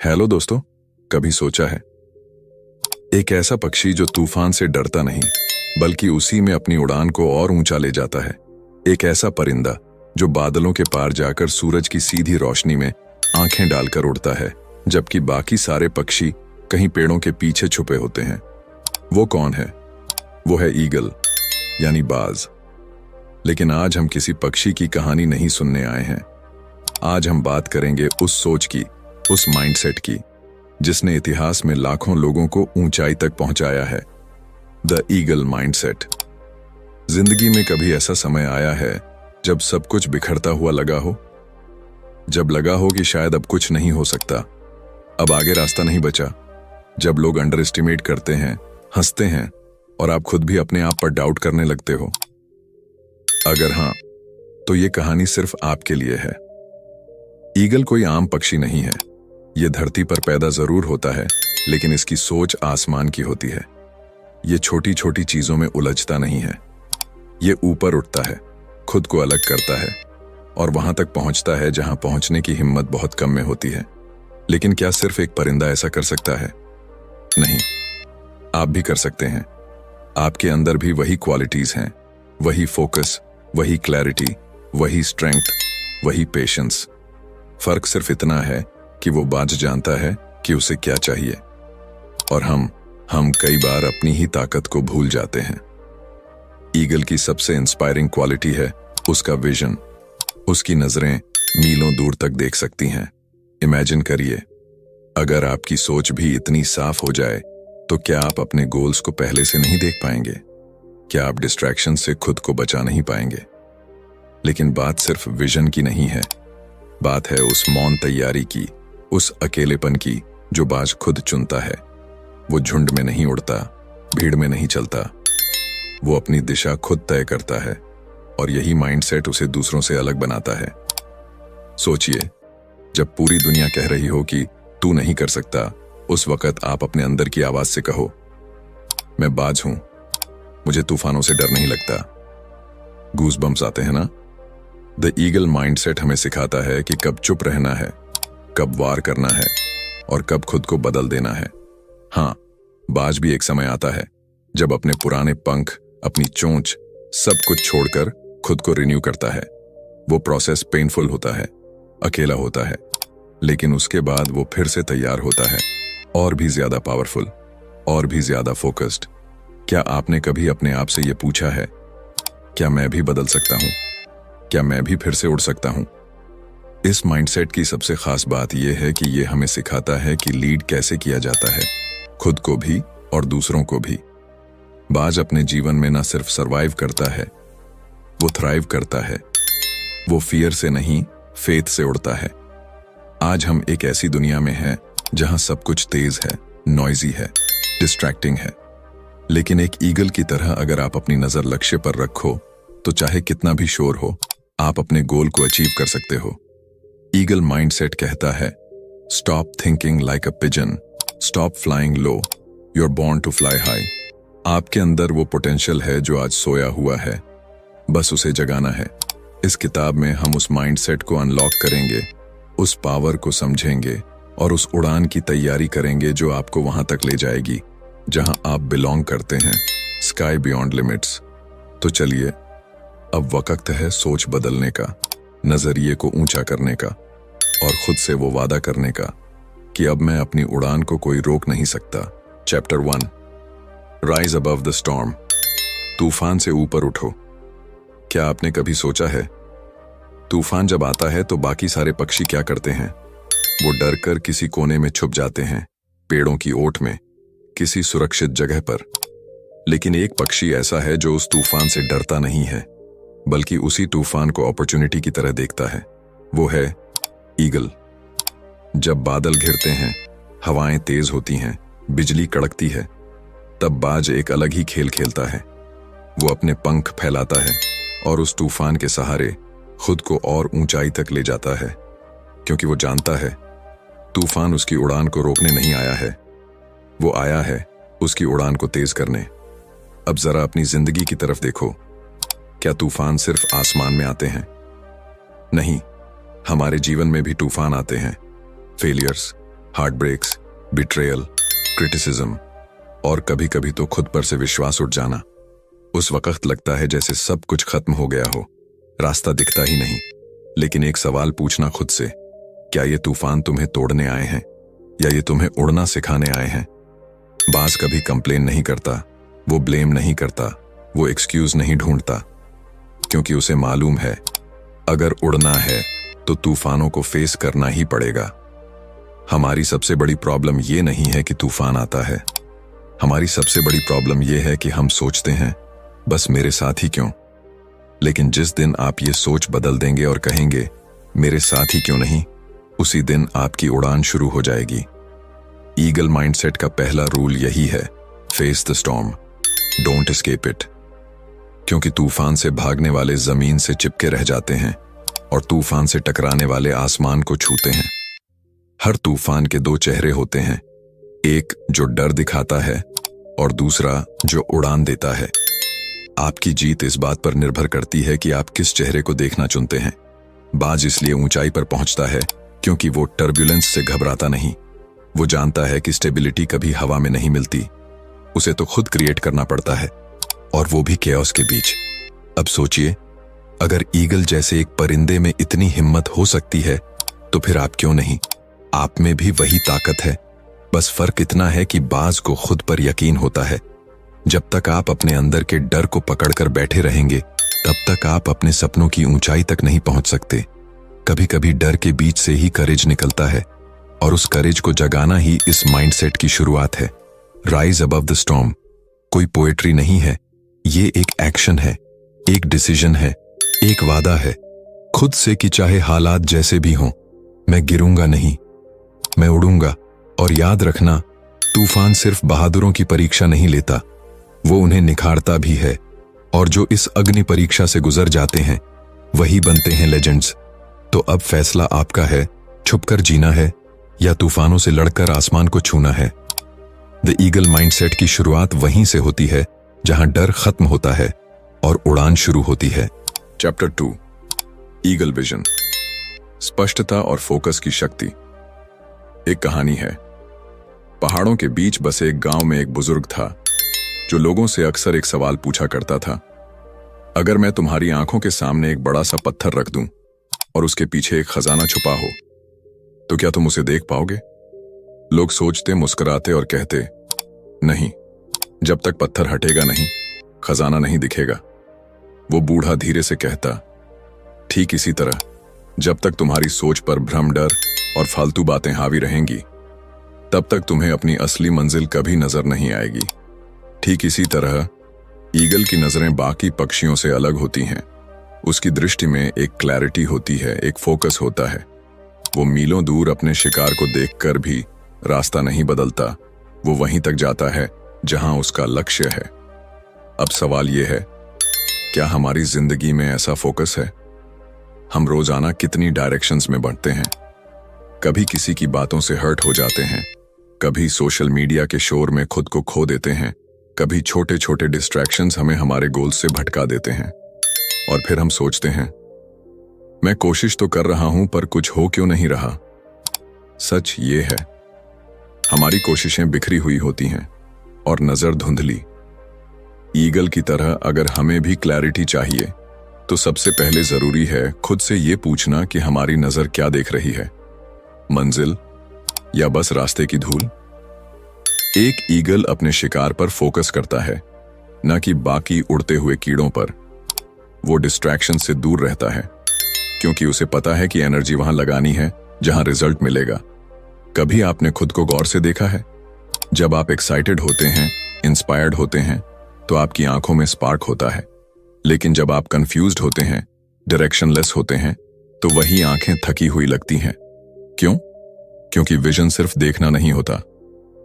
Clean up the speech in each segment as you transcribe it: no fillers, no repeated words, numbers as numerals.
Hello दोस्तों, कभी सोचा है एक ऐसा पक्षी जो तूफान से डरता नहीं बल्कि उसी में अपनी उड़ान को और ऊंचा ले जाता है। एक ऐसा परिंदा जो बादलों के पार जाकर सूरज की सीधी रोशनी में आंखें डालकर उड़ता है, जबकि बाकी सारे पक्षी कहीं पेड़ों के पीछे छुपे होते हैं। वो कौन है? वो है ईगल, यानी बाज। लेकिन आज हम किसी पक्षी की कहानी नहीं सुनने आए हैं। आज हम बात करेंगे उस सोच की, उस माइंडसेट की जिसने इतिहास में लाखों लोगों को ऊंचाई तक पहुंचाया है। The eagle mindset. जिंदगी में कभी ऐसा समय आया है जब सब कुछ बिखरता हुआ लगा हो, जब लगा हो कि शायद अब कुछ नहीं हो सकता, अब आगे रास्ता नहीं बचा, जब लोग अंडर एस्टिमेट करते हैं, हंसते हैं और आप खुद भी अपने आप पर डाउट करने लगते हो? अगर हां, तो ये कहानी सिर्फ आपके लिए है। ईगल कोई आम पक्षी नहीं है। ये धरती पर पैदा जरूर होता है, लेकिन इसकी सोच आसमान की होती है। ये छोटी छोटी चीजों में उलझता नहीं है। ये ऊपर उठता है, खुद को अलग करता है और वहां तक पहुंचता है जहां पहुंचने की हिम्मत बहुत कम में होती है। लेकिन क्या सिर्फ एक परिंदा ऐसा कर सकता है? नहीं, आप भी कर सकते हैं। आपके अंदर भी वही क्वालिटीज हैं, वही फोकस, वही क्लैरिटी, वही स्ट्रेंथ, वही पेशेंस। फर्क सिर्फ इतना है कि वो बाज जानता है कि उसे क्या चाहिए, और हम कई बार अपनी ही ताकत को भूल जाते हैं। ईगल की सबसे इंस्पायरिंग क्वालिटी है उसका विजन। उसकी नजरें मीलों दूर तक देख सकती हैं। इमेजिन करिए, अगर आपकी सोच भी इतनी साफ हो जाए तो क्या आप अपने गोल्स को पहले से नहीं देख पाएंगे? क्या आप डिस्ट्रैक्शन से खुद को बचा नहीं पाएंगे? लेकिन बात सिर्फ विजन की नहीं है, बात है उस मौन तैयारी की, उस अकेलेपन की जो बाज खुद चुनता है। वो झुंड में नहीं उड़ता, भीड़ में नहीं चलता, वो अपनी दिशा खुद तय करता है, और यही माइंडसेट उसे दूसरों से अलग बनाता है। सोचिए, जब पूरी दुनिया कह रही हो कि तू नहीं कर सकता, उस वक्त आप अपने अंदर की आवाज से कहो, मैं बाज हूं, मुझे तूफानों से डर नहीं लगता। गूज बम्स आते हैं ना? द ईगल माइंडसेट हमें सिखाता है कि कब चुप रहना है, कब वार करना है और कब खुद को बदल देना है। हाँ, बाज भी एक समय आता है जब अपने पुराने पंख, अपनी चोंच, सब कुछ छोड़कर खुद को रिन्यू करता है। वो प्रोसेस पेनफुल होता है, अकेला होता है, लेकिन उसके बाद वो फिर से तैयार होता है, और भी ज्यादा पावरफुल, और भी ज्यादा फोकस्ड। क्या आपने कभी अपने आप से ये पूछा है, क्या मैं भी बदल सकता हूं? क्या मैं भी फिर से उड़ सकता हूं? इस माइंडसेट की सबसे खास बात यह है कि यह हमें सिखाता है कि लीड कैसे किया जाता है, खुद को भी और दूसरों को भी। बाज अपने जीवन में न सिर्फ सरवाइव करता है, वो थ्राइव करता है। वो फियर से नहीं, फेथ से उड़ता है। आज हम एक ऐसी दुनिया में हैं जहां सब कुछ तेज है, नॉइजी है, डिस्ट्रैक्टिंग है। लेकिन एक ईगल की तरह अगर आप अपनी नजर लक्ष्य पर रखो तो चाहे कितना भी शोर हो, आप अपने गोल को अचीव कर सकते हो। ईगल माइंडसेट कहता है, stop thinking like a pigeon, stop flying low, you are born to fly high. आपके अंदर वो पोटेंशियल है जो आज सोया हुआ है, बस उसे जगाना है। इस किताब में हम उस माइंडसेट को अनलॉक करेंगे, उस पावर को समझेंगे और उस उड़ान की तैयारी करेंगे जो आपको वहां तक ले जाएगी जहां आप बिलोंग करते हैं, स्काई बियॉन्ड लिमिट्स। तो चलिए, अब वक्त है सोच बदलने का, नजरिए को ऊंचा करने का और खुद से वो वादा करने का कि अब मैं अपनी उड़ान को कोई रोक नहीं सकता। Chapter 1, rise above the storm. तूफान से ऊपर उठो। क्या आपने कभी सोचा है, तूफान जब आता है तो बाकी सारे पक्षी क्या करते हैं? वो डर कर किसी कोने में छुप जाते हैं, पेड़ों की ओट में, किसी सुरक्षित जगह पर। लेकिन एक पक्षी ऐसा है जो उस तूफान से डरता नहीं है, बल्कि उसी तूफान को अपॉर्चुनिटी की तरह देखता है। वो है ईगल। जब बादल घिरते हैं, हवाएं तेज होती हैं, बिजली कड़कती है, तब बाज एक अलग ही खेल खेलता है। वो अपने पंख फैलाता है और उस तूफान के सहारे खुद को और ऊंचाई तक ले जाता है, क्योंकि वो जानता है तूफान उसकी उड़ान को रोकने नहीं आया है, वो आया है उसकी उड़ान को तेज करने। अब जरा अपनी जिंदगी की तरफ देखो। क्या तूफान सिर्फ आसमान में आते हैं? नहीं, हमारे जीवन में भी तूफान आते हैं। Failures, heartbreaks, betrayal, criticism और कभी कभी तो खुद पर से विश्वास उठ जाना। उस वक्त लगता है जैसे सब कुछ खत्म हो गया हो, रास्ता दिखता ही नहीं। लेकिन एक सवाल पूछना खुद से, क्या ये तूफान तुम्हें तोड़ने आए हैं या ये तुम्हें उड़ना सिखाने आए हैं? बाज कभी कंप्लेन नहीं करता, वो ब्लेम नहीं करता, वो एक्सक्यूज नहीं ढूंढता, क्योंकि उसे मालूम है अगर उड़ना है तो तूफानों को फेस करना ही पड़ेगा। हमारी सबसे बड़ी प्रॉब्लम ये नहीं है कि तूफान आता है, हमारी सबसे बड़ी प्रॉब्लम ये है कि हम सोचते हैं बस मेरे साथ ही क्यों। लेकिन जिस दिन आप ये सोच बदल देंगे और कहेंगे मेरे साथ ही क्यों नहीं, उसी दिन आपकी उड़ान शुरू हो जाएगी। ईगल माइंडसेट का पहला रूल यही है, face the storm, don't escape it. क्योंकि तूफान से भागने वाले जमीन से चिपके रह जाते हैं और तूफान से टकराने वाले आसमान को छूते हैं। हर तूफान के दो चेहरे होते हैं, एक जो डर दिखाता है और दूसरा जो उड़ान देता है। आपकी जीत इस बात पर निर्भर करती है कि आप किस चेहरे को देखना चुनते हैं। बाज इसलिए ऊंचाई पर पहुंचता है क्योंकि वो टर्ब्यूलेंस से घबराता नहीं। वो जानता है कि स्टेबिलिटी कभी हवा में नहीं मिलती, उसे तो खुद क्रिएट करना पड़ता है, और वो भी केओस के बीच। अब सोचिए, अगर ईगल जैसे एक परिंदे में इतनी हिम्मत हो सकती है तो फिर आप क्यों नहीं? आप में भी वही ताकत है, बस फर्क इतना है कि बाज को खुद पर यकीन होता है। जब तक आप अपने अंदर के डर को पकड़कर बैठे रहेंगे तब तक आप अपने सपनों की ऊंचाई तक नहीं पहुंच सकते। कभी कभी डर के बीच से ही करेज निकलता है, और उस करेज को जगाना ही इस माइंडसेट की शुरुआत है। राइज अबव द स्टॉर्म कोई पोएट्री नहीं है, ये एक एक्शन है, एक डिसीजन है, एक वादा है खुद से कि चाहे हालात जैसे भी हों, मैं गिरूंगा नहीं, मैं उड़ूंगा। और याद रखना, तूफान सिर्फ बहादुरों की परीक्षा नहीं लेता, वो उन्हें निखारता भी है। और जो इस अग्नि परीक्षा से गुजर जाते हैं वही बनते हैं लेजेंड्स। तो अब फैसला आपका है, छुपकर जीना है या तूफानों से लड़कर आसमान को छूना है। द ईगल माइंडसेट की शुरुआत वहीं से होती है जहां डर खत्म होता है और उड़ान शुरू होती है। चैप्टर 2, ईगल विजन, स्पष्टता और फोकस की शक्ति। एक कहानी है। पहाड़ों के बीच बसे एक गांव में एक बुजुर्ग था जो लोगों से अक्सर एक सवाल पूछा करता था, अगर मैं तुम्हारी आंखों के सामने एक बड़ा सा पत्थर रख दूं और उसके पीछे एक खजाना छुपा हो तो क्या तुम उसे देख पाओगे? लोग सोचते, मुस्कुराते और कहते, नहीं, जब तक पत्थर हटेगा नहीं, खजाना नहीं दिखेगा। वो बूढ़ा धीरे से कहता, ठीक इसी तरह जब तक तुम्हारी सोच पर भ्रम, डर और फालतू बातें हावी रहेंगी तब तक तुम्हें अपनी असली मंजिल कभी नजर नहीं आएगी। ठीक इसी तरह ईगल की नजरें बाकी पक्षियों से अलग होती हैं। उसकी दृष्टि में एक क्लैरिटी होती है, एक फोकस होता है। वो मीलों दूर अपने शिकार को देखकर भी रास्ता नहीं बदलता, वो वहीं तक जाता है जहां उसका लक्ष्य है। अब सवाल यह है, क्या हमारी जिंदगी में ऐसा फोकस है? हम रोजाना कितनी डायरेक्शंस में बढ़ते हैं। कभी किसी की बातों से हर्ट हो जाते हैं, कभी सोशल मीडिया के शोर में खुद को खो देते हैं, कभी छोटे छोटे डिस्ट्रैक्शंस हमें हमारे गोल से भटका देते हैं। और फिर हम सोचते हैं, मैं कोशिश तो कर रहा हूं पर कुछ हो क्यों नहीं रहा। सच ये है, हमारी कोशिशें बिखरी हुई होती हैं और नजर धुंधली। ईगल की तरह अगर हमें भी क्लैरिटी चाहिए तो सबसे पहले जरूरी है खुद से ये पूछना कि हमारी नजर क्या देख रही है, मंजिल या बस रास्ते की धूल। एक ईगल अपने शिकार पर फोकस करता है, न कि बाकी उड़ते हुए कीड़ों पर। वो डिस्ट्रैक्शन से दूर रहता है क्योंकि उसे पता है कि एनर्जी वहां लगानी है जहां रिजल्ट मिलेगा। कभी आपने खुद को गौर से देखा है? जब आप एक्साइटेड होते हैं, इंस्पायर्ड होते हैं, तो आपकी आंखों में स्पार्क होता है। लेकिन जब आप कंफ्यूज्ड होते हैं, डायरेक्शनलेस होते हैं, तो वही आंखें थकी हुई लगती हैं। क्यों? क्योंकि विजन सिर्फ देखना नहीं होता,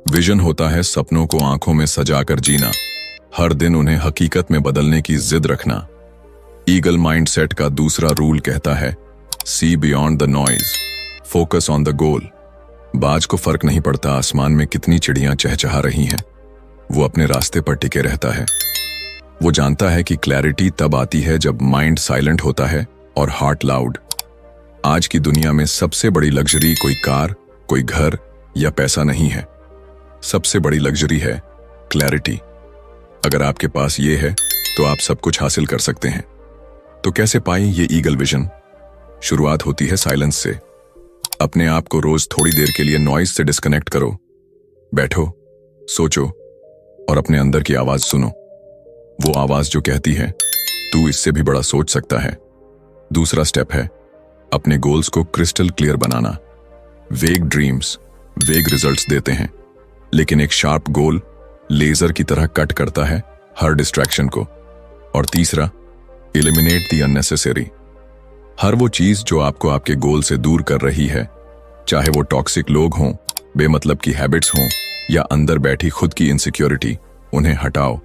विजन होता है सपनों को आंखों में सजाकर जीना, हर दिन उन्हें हकीकत में बदलने की जिद रखना। ईगल माइंडसेट का दूसरा रूल कहता है, see beyond the noise, focus on the goal. बाज को फर्क नहीं पड़ता आसमान में कितनी चिड़ियां चहचहा रही हैं, वो अपने रास्ते पर टिके रहता है। वो जानता है कि क्लैरिटी तब आती है जब माइंड साइलेंट होता है और हार्ट लाउड। आज की दुनिया में सबसे बड़ी लग्जरी कोई कार, कोई घर या पैसा नहीं है। सबसे बड़ी लग्जरी है क्लैरिटी। अगर आपके पास ये है तो आप सब कुछ हासिल कर सकते हैं। तो कैसे पाएं ये ईगल विजन? शुरुआत होती है साइलेंस से। अपने आप को रोज थोड़ी देर के लिए नॉइज से डिस्कनेक्ट करो। बैठो, सोचो और अपने अंदर की आवाज सुनो। वो आवाज जो कहती है तू इससे भी बड़ा सोच सकता है। दूसरा स्टेप है अपने गोल्स को क्रिस्टल क्लियर बनाना। वेग ड्रीम्स वेग रिजल्ट्स देते हैं, लेकिन एक शार्प गोल लेजर की तरह कट करता है हर डिस्ट्रैक्शन को। और तीसरा, एलिमिनेट द अननेसेसरी। हर वो चीज जो आपको आपके गोल से दूर कर रही है, चाहे वो टॉक्सिक लोग हों, बेमतलब की हैबिट्स हों या अंदर बैठी खुद की इनसिक्योरिटी, उन्हें हटाओ।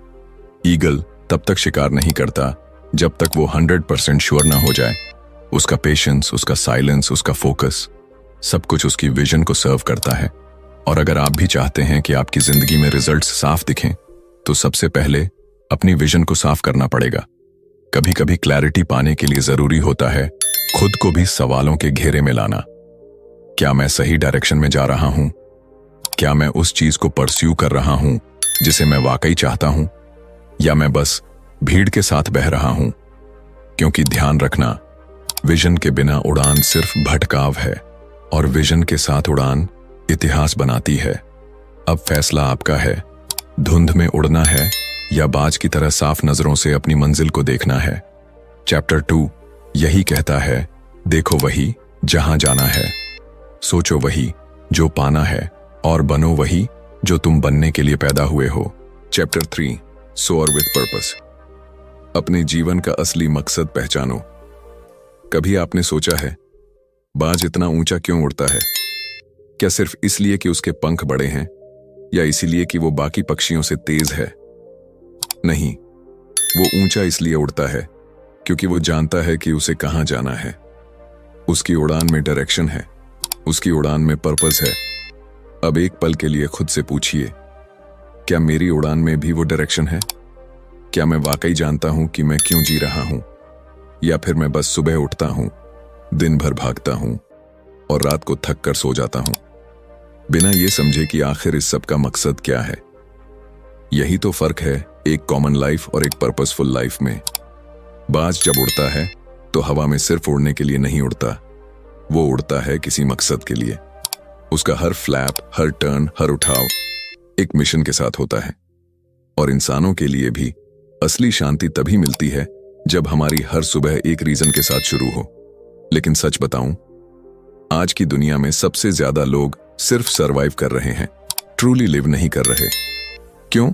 ईगल तब तक शिकार नहीं करता जब तक वो 100% श्योर ना हो जाए। उसका पेशेंस, उसका साइलेंस, उसका फोकस, सब कुछ उसकी विजन को सर्व करता है। और अगर आप भी चाहते हैं कि आपकी जिंदगी में रिजल्ट्स साफ दिखें, तो सबसे पहले अपनी विजन को साफ करना पड़ेगा। कभी कभी क्लैरिटी पाने के लिए जरूरी होता है खुद को भी सवालों के घेरे में लाना। क्या मैं सही डायरेक्शन में जा रहा हूं? क्या मैं उस चीज को परस्यू कर रहा हूं जिसे मैं वाकई चाहता हूं, या मैं बस भीड़ के साथ बह रहा हूं? क्योंकि ध्यान रखना, विजन के बिना उड़ान सिर्फ भटकाव है और विजन के साथ उड़ान इतिहास बनाती है। अब फैसला आपका है, धुंध में उड़ना है या बाज की तरह साफ नजरों से अपनी मंजिल को देखना है। चैप्टर 2 यही कहता है, देखो वही जहां जाना है, सोचो वही जो पाना है, और बनो वही जो तुम बनने के लिए पैदा हुए हो। Chapter 3 soar with purpose. अपने जीवन का असली मकसद पहचानो। कभी आपने सोचा है बाज इतना ऊंचा क्यों उड़ता है? क्या सिर्फ इसलिए कि उसके पंख बड़े हैं, या इसीलिए कि वो बाकी पक्षियों से तेज है? नहीं, वो ऊंचा इसलिए उड़ता है क्योंकि वो जानता है कि उसे कहां जाना है। उसकी उड़ान में डायरेक्शन है, उसकी उड़ान में पर्पस है। अब एक पल के लिए खुद से पूछिए, क्या मेरी उड़ान में भी वो डायरेक्शन है? क्या मैं वाकई जानता हूं कि मैं क्यों जी रहा हूं, या फिर मैं बस सुबह उठता हूं, दिन भर भागता हूं और रात को थक कर सो जाता हूं, बिना ये समझे कि आखिर इस सब का मकसद क्या है? यही तो फर्क है एक कॉमन लाइफ और एक पर्पसफुल लाइफ में। बाज जब उड़ता है तो हवा में सिर्फ उड़ने के लिए नहीं उड़ता, वो उड़ता है किसी मकसद के लिए। उसका हर फ्लैप, हर टर्न, हर उठाव एक मिशन के साथ होता है। और इंसानों के लिए भी असली शांति तभी मिलती है जब हमारी हर सुबह एक रीजन के साथ शुरू हो। लेकिन सच बताऊं, आज की दुनिया में सबसे ज्यादा लोग सिर्फ सरवाइव कर रहे हैं, ट्रूली लिव नहीं कर रहे। क्यों?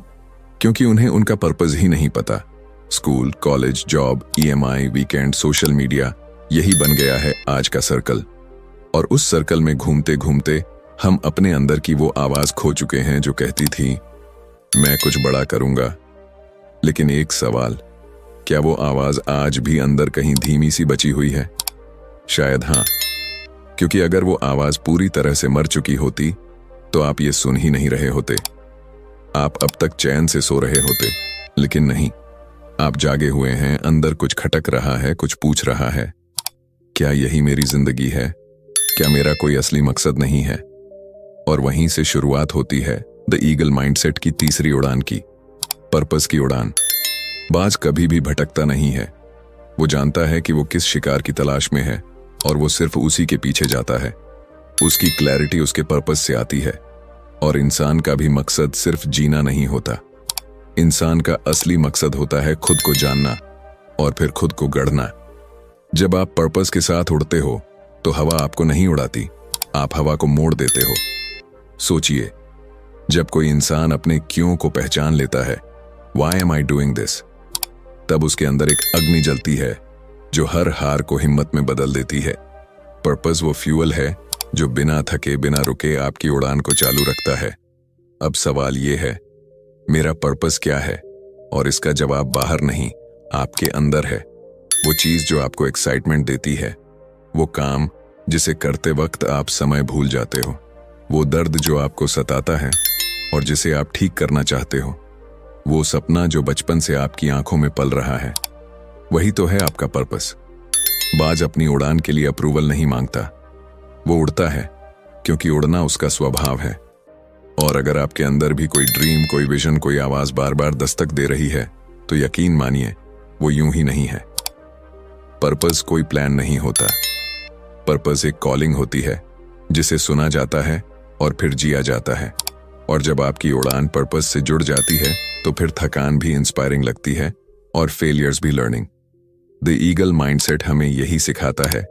क्योंकि उन्हें उनका पर्पस ही नहीं पता। School, college, job, EMI, weekend, social media, यही बन गया है आज का सर्कल। और उस सर्कल में घूमते घूमते हम अपने अंदर की वो आवाज खो चुके हैं जो कहती थी मैं कुछ बड़ा करूंगा। लेकिन एक सवाल, क्या वो आवाज आज भी अंदर कहीं धीमी सी बची हुई है? शायद हाँ, क्योंकि अगर वो आवाज पूरी तरह से मर चुकी होती तो आप ये सुन ही नहीं रहे होते। आप अब तक चैन से सो रहे होते, लेकिन नहीं, आप जागे हुए हैं। अंदर कुछ खटक रहा है, कुछ पूछ रहा है, क्या यही मेरी जिंदगी है? क्या मेरा कोई असली मकसद नहीं है? और वहीं से शुरुआत होती है द ईगल माइंडसेट की तीसरी उड़ान की, पर्पस की उड़ान। बाज कभी भी भटकता नहीं है। वो जानता है कि वो किस शिकार की तलाश में है और वो सिर्फ उसी के पीछे जाता है। उसकी क्लैरिटी उसके पर्पस से आती है। और इंसान का भी मकसद सिर्फ जीना नहीं होता। इंसान का असली मकसद होता है खुद को जानना और फिर खुद को गढ़ना। जब आप पर्पस के साथ उड़ते हो तो हवा आपको नहीं उड़ाती, आप हवा को मोड़ देते हो। सोचिए, जब कोई इंसान अपने क्यों को पहचान लेता है, Why am I doing this? तब उसके अंदर एक अग्नि जलती है जो हर हार को हिम्मत में बदल देती है। पर्पस वो फ्यूल है जो बिना थके, बिना रुके आपकी उड़ान को चालू रखता है। अब सवाल ये है, मेरा पर्पस क्या है? और इसका जवाब बाहर नहीं, आपके अंदर है। वो चीज जो आपको एक्साइटमेंट देती है, वो काम जिसे करते वक्त आप समय भूल जाते हो, वो दर्द जो आपको सताता है और जिसे आप ठीक करना चाहते हो, वो सपना जो बचपन से आपकी आंखों में पल रहा है, वही तो है आपका पर्पस। बाज अपनी उड़ान के लिए अप्रूवल नहीं मांगता, वो उड़ता है क्योंकि उड़ना उसका स्वभाव है। और अगर आपके अंदर भी कोई ड्रीम, कोई विजन, कोई आवाज बार बार दस्तक दे रही है, तो यकीन मानिए वो यूं ही नहीं है। पर्पस कोई प्लान नहीं होता। पर्पस एक कॉलिंग होती है जिसे सुना जाता है और फिर जिया जाता है। और जब आपकी उड़ान पर्पस से जुड़ जाती है तो फिर थकान भी इंस्पायरिंग लगती है और फेलियर्स भी लर्निंग। द ईगल माइंडसेट हमें यही सिखाता है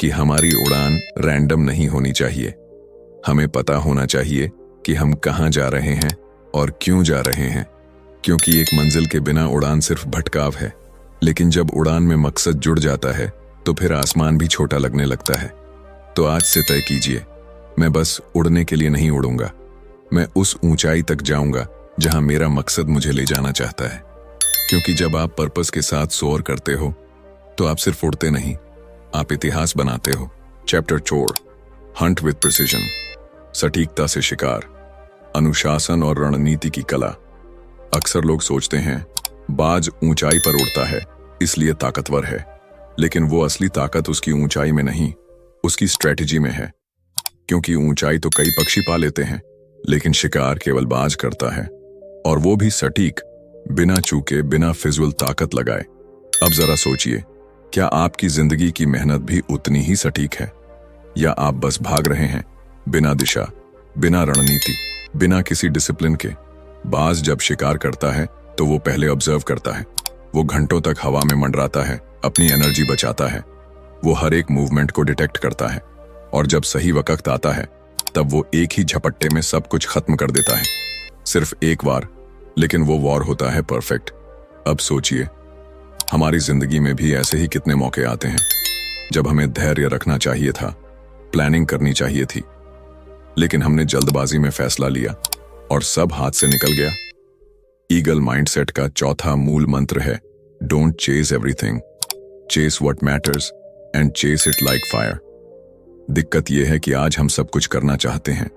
कि हमारी उड़ान रैंडम नहीं होनी चाहिए। हमें पता होना चाहिए कि हम कहाँ जा रहे हैं और क्यों जा रहे हैं, क्योंकि एक मंजिल के बिना उड़ान सिर्फ भटकाव है। लेकिन जब उड़ान में मकसद जुड़ जाता है तो फिर आसमान भी छोटा लगने लगता है। तो आज से तय कीजिए, मैं बस उड़ने के लिए नहीं उड़ूंगा, मैं उस ऊंचाई तक जाऊंगा जहां मेरा मकसद मुझे ले जाना चाहता है। क्योंकि जब आप पर्पस के साथ सोअर करते हो तो आप सिर्फ उड़ते नहीं, आप इतिहास बनाते हो। चैप्टर 4, हंट विद प्रिसिजन, सटीकता से शिकार, अनुशासन और रणनीति की कला। अक्सर लोग सोचते हैं बाज ऊंचाई पर उड़ता है इसलिए ताकतवर है, लेकिन वो असली ताकत उसकी ऊंचाई में नहीं, उसकी स्ट्रेटजी में है। क्योंकि ऊंचाई तो कई पक्षी पा लेते हैं, लेकिन शिकार केवल बाज करता है, और वो भी सटीक, बिना चूके, बिना फिजूल ताकत लगाए। अब जरा सोचिए, क्या आपकी जिंदगी की मेहनत भी उतनी ही सटीक है, या आप बस भाग रहे हैं बिना दिशा, बिना रणनीति, बिना किसी डिसिप्लिन के? बाज जब शिकार करता है तो वो पहले ऑब्जर्व करता है, वो घंटों तक हवा में मंडराता है, अपनी एनर्जी बचाता है, वो हर एक मूवमेंट को डिटेक्ट करता है, और जब सही वक्त आता है तब वो एक ही झपट्टे में सब कुछ खत्म कर देता है। सिर्फ एक बार, लेकिन वो वॉर होता है परफेक्ट। अब सोचिए, हमारी जिंदगी में भी ऐसे ही कितने मौके आते हैं जब हमें धैर्य रखना चाहिए था, प्लानिंग करनी चाहिए थी, लेकिन हमने जल्दबाजी में फैसला लिया और सब हाथ से निकल गया। ईगल माइंडसेट का चौथा मूल मंत्र है, don't chase everything, chase what matters and chase it like fire. दिक्कत यह है कि आज हम सब कुछ करना चाहते हैं,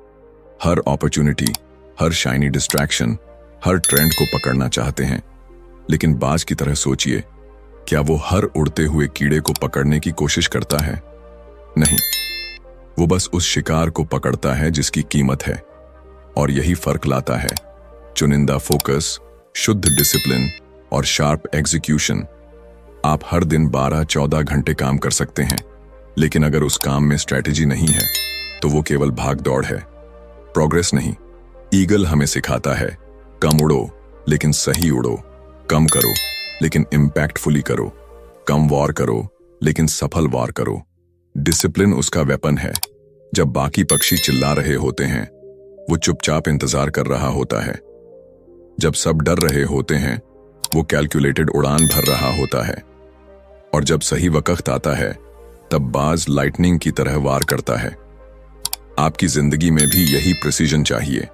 हर अपॉर्चुनिटी, हर शाइनी डिस्ट्रैक्शन, हर ट्रेंड को पकड़ना चाहते हैं। लेकिन बाज की तरह सोचिए, क्या वो हर उड़ते हुए कीड़े को पकड़ने की कोशिश करता है? नहीं, वो बस उस शिकार को पकड़ता है जिसकी कीमत है। और यही फर्क लाता है चुनिंदा फोकस, शुद्ध डिसिप्लिन और शार्प एग्जीक्यूशन। आप हर दिन 12-14 घंटे काम कर सकते हैं, लेकिन अगर उस काम में स्ट्रैटेजी नहीं है तो वो केवल भाग दौड़ है, प्रोग्रेस नहीं। ईगल हमें सिखाता है, कम उड़ो लेकिन सही उड़ो, कम करो लेकिन इम्पैक्टफुली करो, कम वॉर करो लेकिन सफल वॉर करो। डिसिप्लिन उसका वेपन है। जब बाकी पक्षी चिल्ला रहे होते हैं, वो चुपचाप इंतजार कर रहा होता है। जब सब डर रहे होते हैं, वो कैलकुलेटेड उड़ान भर रहा होता है। और जब सही वक्त आता है, तब बाज लाइटनिंग की तरह वार करता है। आपकी जिंदगी में भी यही प्रिसीजन चाहिए।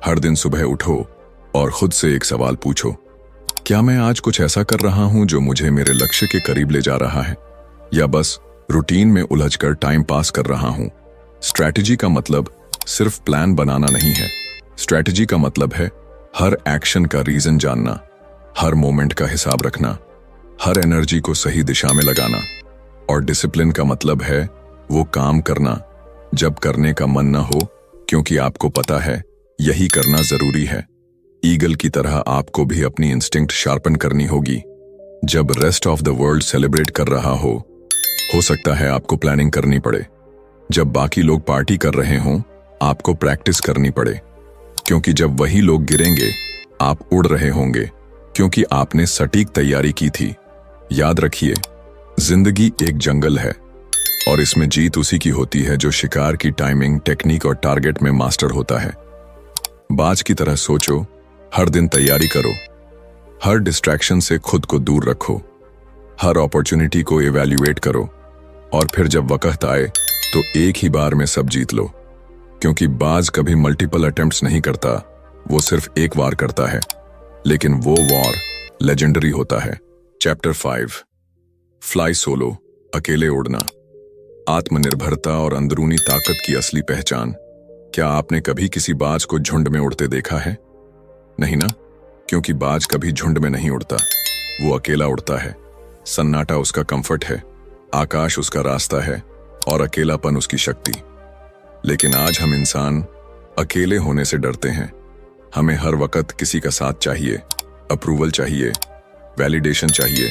हर दिन सुबह उठो और खुद से एक सवाल पूछो, क्या मैं आज कुछ ऐसा कर रहा हूं जो मुझे मेरे लक्ष्य के करीब ले जा रहा है, या बस रूटीन में उलझकर टाइम पास कर रहा हूं? स्ट्रैटेजी का मतलब सिर्फ प्लान बनाना नहीं है। स्ट्रैटेजी का मतलब है हर एक्शन का रीजन जानना, हर मोमेंट का हिसाब रखना, हर एनर्जी को सही दिशा में लगाना। और डिसिप्लिन का मतलब है वो काम करना जब करने का मन न हो, क्योंकि आपको पता है यही करना जरूरी है। ईगल की तरह आपको भी अपनी इंस्टिंक्ट शार्पन करनी होगी। जब rest of the world celebrate कर रहा हो सकता है आपको प्लानिंग करनी पड़े। जब बाकी लोग पार्टी कर रहे हों, आपको प्रैक्टिस करनी पड़े, क्योंकि जब वही लोग गिरेंगे, आप उड़ रहे होंगे, क्योंकि आपने सटीक तैयारी की थी। याद रखिए, जिंदगी एक जंगल है और इसमें जीत उसी की होती है जो शिकार की टाइमिंग, टेक्निक और टारगेट में मास्टर होता है। बाज की तरह सोचो, हर दिन तैयारी करो, हर डिस्ट्रैक्शन से खुद को दूर रखो, हर अपॉर्चुनिटी को इवैल्यूएट करो, और फिर जब वक्त आए तो एक ही बार में सब जीत लो। क्योंकि बाज कभी मल्टीपल अटेम्प्ट्स नहीं करता, वो सिर्फ एक वार करता है, लेकिन वो वॉर लेजेंडरी होता है। चैप्टर 5, फ्लाई सोलो, अकेले उड़ना, आत्मनिर्भरता और अंदरूनी ताकत की असली पहचान। क्या आपने कभी किसी बाज को झुंड में उड़ते देखा है? नहीं ना, क्योंकि बाज कभी झुंड में नहीं उड़ता, वो अकेला उड़ता है। सन्नाटा उसका कंफर्ट है, आकाश उसका रास्ता है और अकेलापन उसकी शक्ति। लेकिन आज हम इंसान अकेले होने से डरते हैं। हमें हर वक्त किसी का साथ चाहिए, अप्रूवल चाहिए, वैलिडेशन चाहिए,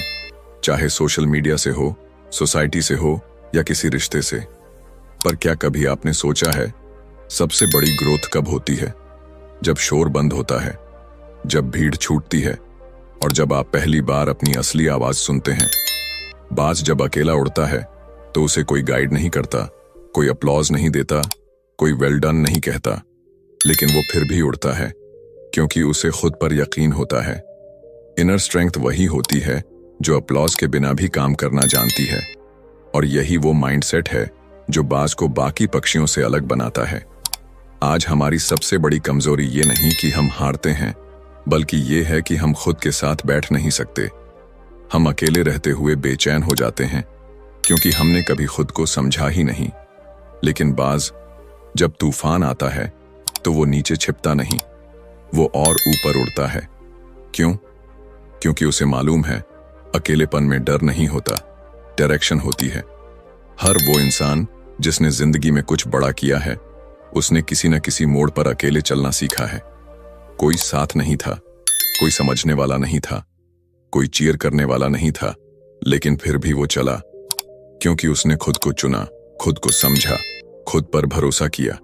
चाहे सोशल मीडिया से हो, सोसाइटी से हो या किसी रिश्ते से। पर क्या कभी आपने सोचा है सबसे बड़ी ग्रोथ कब होती है? जब शोर बंद होता है, जब भीड़ छूटती है और जब आप पहली बार अपनी असली आवाज सुनते हैं। बाज जब अकेला उड़ता है तो उसे कोई गाइड नहीं करता, कोई अपलॉज नहीं देता, कोई वेल डन नहीं कहता, लेकिन वो फिर भी उड़ता है क्योंकि उसे खुद पर यकीन होता है। इनर स्ट्रेंथ वही होती है जो अपलॉज के बिना भी काम करना जानती है, और यही वो माइंडसेट है जो बाज को बाकी पक्षियों से अलग बनाता है। आज हमारी सबसे बड़ी कमजोरी ये नहीं कि हम हारते हैं, बल्कि ये है कि हम खुद के साथ बैठ नहीं सकते। हम अकेले रहते हुए बेचैन हो जाते हैं क्योंकि हमने कभी खुद को समझा ही नहीं। लेकिन बाज जब तूफान आता है तो वो नीचे छिपता नहीं, वो और ऊपर उड़ता है। क्यों? क्योंकि उसे मालूम है अकेलेपन में डर नहीं होता, डायरेक्शन होती है। हर वो इंसान जिसने जिंदगी में कुछ बड़ा किया है, उसने किसी न किसी मोड़ पर अकेले चलना सीखा है। कोई साथ नहीं था, कोई समझने वाला नहीं था, कोई चीयर करने वाला नहीं था, लेकिन फिर भी वो चला क्योंकि उसने खुद को चुना, खुद को समझा, खुद पर भरोसा किया।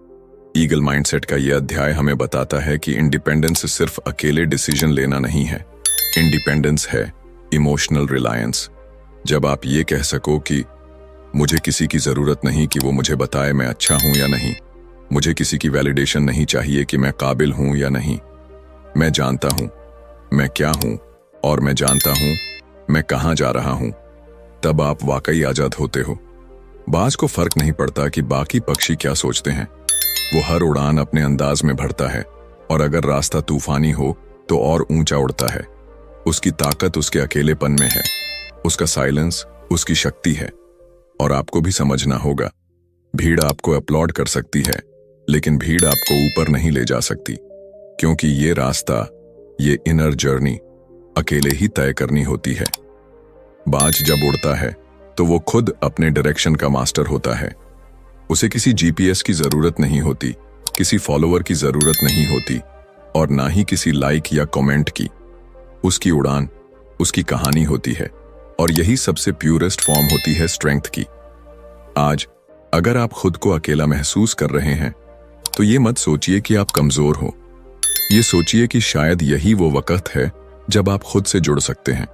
ईगल माइंडसेट का यह अध्याय हमें बताता है कि इंडिपेंडेंस सिर्फ अकेले डिसीजन लेना नहीं है। इंडिपेंडेंस है इमोशनल रिलायंस। जब आप ये कह सको कि मुझे किसी की जरूरत नहीं कि वो मुझे बताए मैं अच्छा हूं या नहीं, मुझे किसी की वैलिडेशन नहीं चाहिए कि मैं काबिल हूं या नहीं, मैं जानता हूं मैं क्या हूं और मैं जानता हूं मैं कहां जा रहा हूं, तब आप वाकई आजाद होते हो। बाज को फर्क नहीं पड़ता कि बाकी पक्षी क्या सोचते हैं, वो हर उड़ान अपने अंदाज में भरता है, और अगर रास्ता तूफानी हो तो और ऊंचा उड़ता है। उसकी ताकत उसके अकेलेपन में है, उसका साइलेंस उसकी शक्ति है। और आपको भी समझना होगा, भीड़ आपको अपलॉड कर सकती है, लेकिन भीड़ आपको ऊपर नहीं ले जा सकती, क्योंकि ये रास्ता, ये इनर जर्नी अकेले ही तय करनी होती है। बाज जब उड़ता है तो वो खुद अपने डायरेक्शन का मास्टर होता है। उसे किसी जीपीएस की जरूरत नहीं होती, किसी फॉलोअर की जरूरत नहीं होती, और ना ही किसी लाइक या कमेंट की। उसकी उड़ान उसकी कहानी होती है, और यही सबसे प्यूरेस्ट फॉर्म होती है स्ट्रेंथ की। आज अगर आप खुद को अकेला महसूस कर रहे हैं तो ये मत सोचिए कि आप कमजोर हो, ये सोचिए कि शायद यही वो वक्त है जब आप खुद से जुड़ सकते हैं।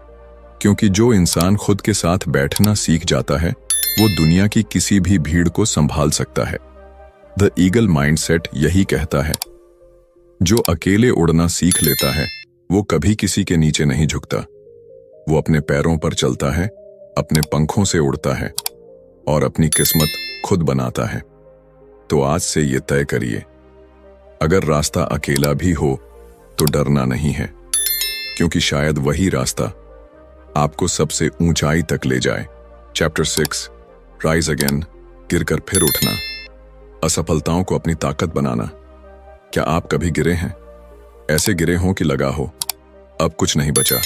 क्योंकि जो इंसान खुद के साथ बैठना सीख जाता है वो दुनिया की किसी भी भीड़ को संभाल सकता है। द ईगल माइंडसेट यही कहता है, जो अकेले उड़ना सीख लेता है वो कभी किसी के नीचे नहीं झुकता। वो अपने पैरों पर चलता है, अपने पंखों से उड़ता है और अपनी किस्मत खुद बनाता है। तो आज से ये तय करिए, अगर रास्ता अकेला भी हो तो डरना नहीं है, क्योंकि शायद वही रास्ता आपको सबसे ऊंचाई तक ले जाए। चैप्टर 6, राइज अगेन, गिरकर फिर उठना, असफलताओं को अपनी ताकत बनाना। क्या आप कभी गिरे हैं? ऐसे गिरे हों कि लगा हो अब कुछ नहीं बचा,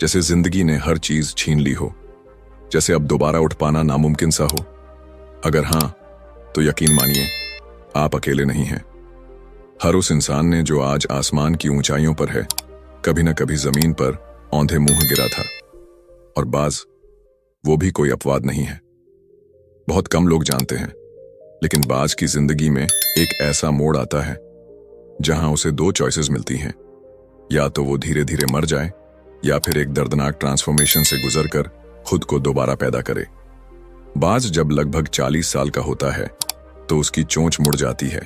जैसे जिंदगी ने हर चीज छीन ली हो, जैसे अब दोबारा उठ पाना नामुमकिन सा हो? अगर हां, तो यकीन मानिए आप अकेले नहीं हैं। हर उस इंसान ने जो आज आसमान की ऊंचाइयों पर है, कभी न कभी जमीन पर औंधे मुंह गिरा था। और बाज वो भी कोई अपवाद नहीं है। बहुत कम लोग जानते हैं, लेकिन बाज की जिंदगी में एक ऐसा मोड़ आता है जहां उसे दो चॉइसेस मिलती हैं, या तो वो धीरे धीरे मर जाए या फिर एक दर्दनाक ट्रांसफॉर्मेशन से गुजरकर खुद को दोबारा पैदा करे। बाज जब लगभग 40 साल का होता है तो उसकी चोंच मुड़ जाती है,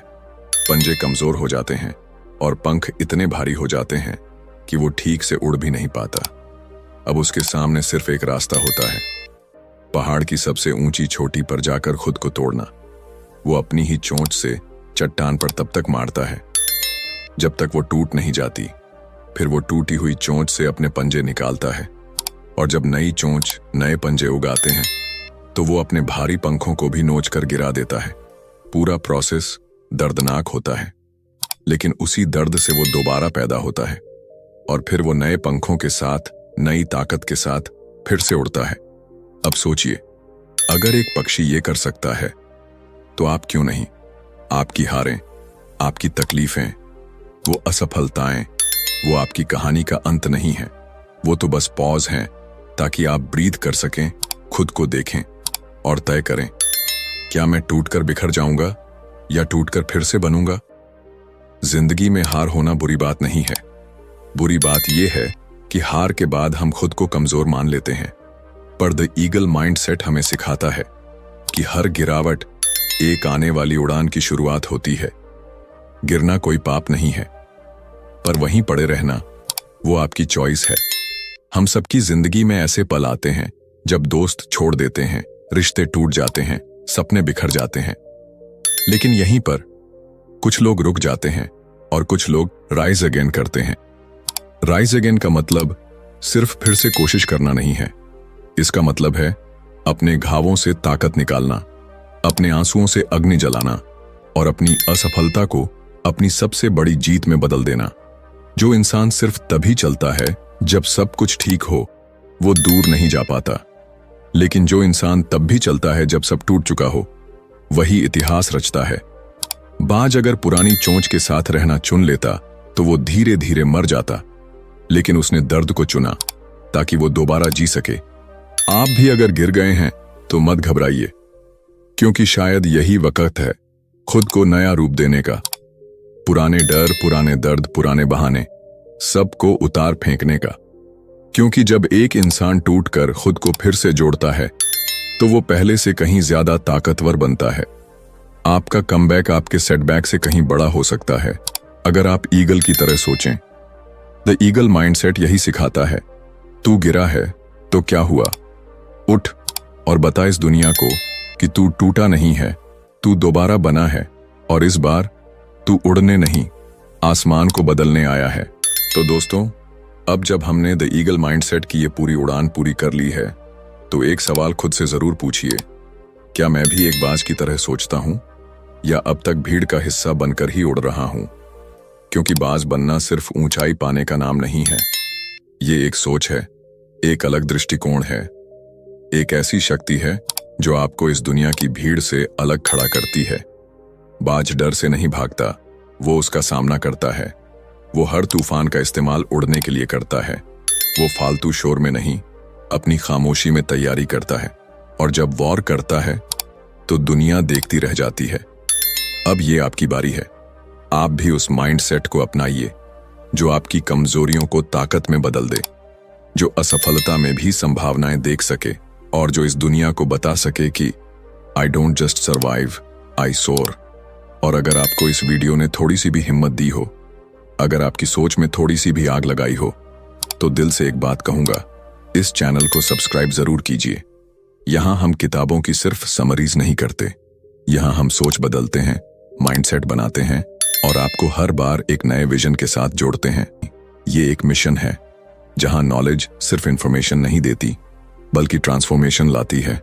पंजे कमजोर हो जाते हैं और पंख इतने भारी हो जाते हैं कि वो ठीक से उड़ भी नहीं पाता। अब उसके सामने सिर्फ एक रास्ता होता है, पहाड़ की सबसे ऊंची चोटी पर जाकर खुद को तोड़ना। वो अपनी ही चोंच से चट्टान पर तब तक मारता है जब तक वो टूट नहीं जाती। फिर वो टूटी हुई चोंच से अपने पंजे निकालता है, और जब नई चोंच नए पंजे उगाते हैं तो वो अपने भारी पंखों को भी नोच कर गिरा देता है। पूरा प्रोसेस दर्दनाक होता है, लेकिन उसी दर्द से वो दोबारा पैदा होता है, और फिर वो नए पंखों के साथ, नई ताकत के साथ फिर से उड़ता है। अब सोचिए, अगर एक पक्षी ये कर सकता है तो आप क्यों नहीं? आपकी हारें, आपकी तकलीफें, वो असफलताएं, वो आपकी कहानी का अंत नहीं है। वो तो बस पॉज हैं ताकि आप ब्रीथ कर सकें, खुद को देखें और तय करें, क्या मैं टूटकर बिखर जाऊंगा या टूटकर फिर से बनूंगा। जिंदगी में हार होना बुरी बात नहीं है। बुरी बात यह है कि हार के बाद हम खुद को कमजोर मान लेते हैं। पर द ईगल माइंडसेट हमें सिखाता है कि हर गिरावट एक आने वाली उड़ान की शुरुआत होती है। गिरना कोई पाप नहीं है, पर वहीं पड़े रहना वो आपकी चॉइस है। हम सबकी जिंदगी में ऐसे पल आते हैं जब दोस्त छोड़ देते हैं, रिश्ते टूट जाते हैं, सपने बिखर जाते हैं। लेकिन यहीं पर कुछ लोग रुक जाते हैं और कुछ लोग राइज अगेन करते हैं। राइज अगेन का मतलब सिर्फ फिर से कोशिश करना नहीं है। इसका मतलब है अपने घावों से ताकत निकालना, अपने आंसुओं से अग्नि जलाना और अपनी असफलता को अपनी सबसे बड़ी जीत में बदल देना। जो इंसान सिर्फ तभी चलता है जब सब कुछ ठीक हो, वो दूर नहीं जा पाता। लेकिन जो इंसान तब भी चलता है जब सब टूट चुका हो, वही इतिहास रचता है। बाज अगर पुरानी चोंच के साथ रहना चुन लेता तो वो धीरे धीरे मर जाता, लेकिन उसने दर्द को चुना ताकि वो दोबारा जी सके। आप भी अगर गिर गए हैं तो मत घबराइए, क्योंकि शायद यही वक्त है खुद को नया रूप देने का। पुराने डर, पुराने दर्द, पुराने बहाने, सबको उतार फेंकने का। क्योंकि जब एक इंसान टूटकर खुद को फिर से जोड़ता है तो वो पहले से कहीं ज्यादा ताकतवर बनता है। आपका कमबैक आपके सेटबैक से कहीं बड़ा हो सकता है अगर आप ईगल की तरह सोचें। द ईगल माइंडसेट यही सिखाता है, तू गिरा है तो क्या हुआ, उठ और बता इस दुनिया को कि तू टूटा नहीं है, तू दोबारा बना है और इस बार तू उड़ने नहीं, आसमान को बदलने आया है। तो दोस्तों, अब जब हमने द ईगल माइंडसेट की ये पूरी उड़ान पूरी कर ली है, तो एक सवाल खुद से जरूर पूछिए, क्या मैं भी एक बाज की तरह सोचता हूं या अब तक भीड़ का हिस्सा बनकर ही उड़ रहा हूं। क्योंकि बाज बनना सिर्फ ऊंचाई पाने का नाम नहीं है, ये एक सोच है, एक अलग दृष्टिकोण है, एक ऐसी शक्ति है जो आपको इस दुनिया की भीड़ से अलग खड़ा करती है। बाज डर से नहीं भागता, वो उसका सामना करता है। वो हर तूफान का इस्तेमाल उड़ने के लिए करता है। वो फालतू शोर में नहीं, अपनी खामोशी में तैयारी करता है। और जब वॉर करता है तो दुनिया देखती रह जाती है। अब ये आपकी बारी है। आप भी उस माइंडसेट को अपनाइए जो आपकी कमजोरियों को ताकत में बदल दे, जो असफलता में भी संभावनाएं देख सके और जो इस दुनिया को बता सके कि आई डोंट जस्ट सर्वाइव, आई सोर। और अगर आपको इस वीडियो ने थोड़ी सी भी हिम्मत दी हो, अगर आपकी सोच में थोड़ी सी भी आग लगाई हो, तो दिल से एक बात कहूंगा, इस चैनल को सब्सक्राइब जरूर कीजिए। यहां हम किताबों की सिर्फ समरीज नहीं करते, यहां हम सोच बदलते हैं, माइंडसेट बनाते हैं और आपको हर बार एक नए विजन के साथ जोड़ते हैं। ये एक मिशन है जहां नॉलेज सिर्फ इंफॉर्मेशन नहीं देती, बल्कि ट्रांसफॉर्मेशन लाती है।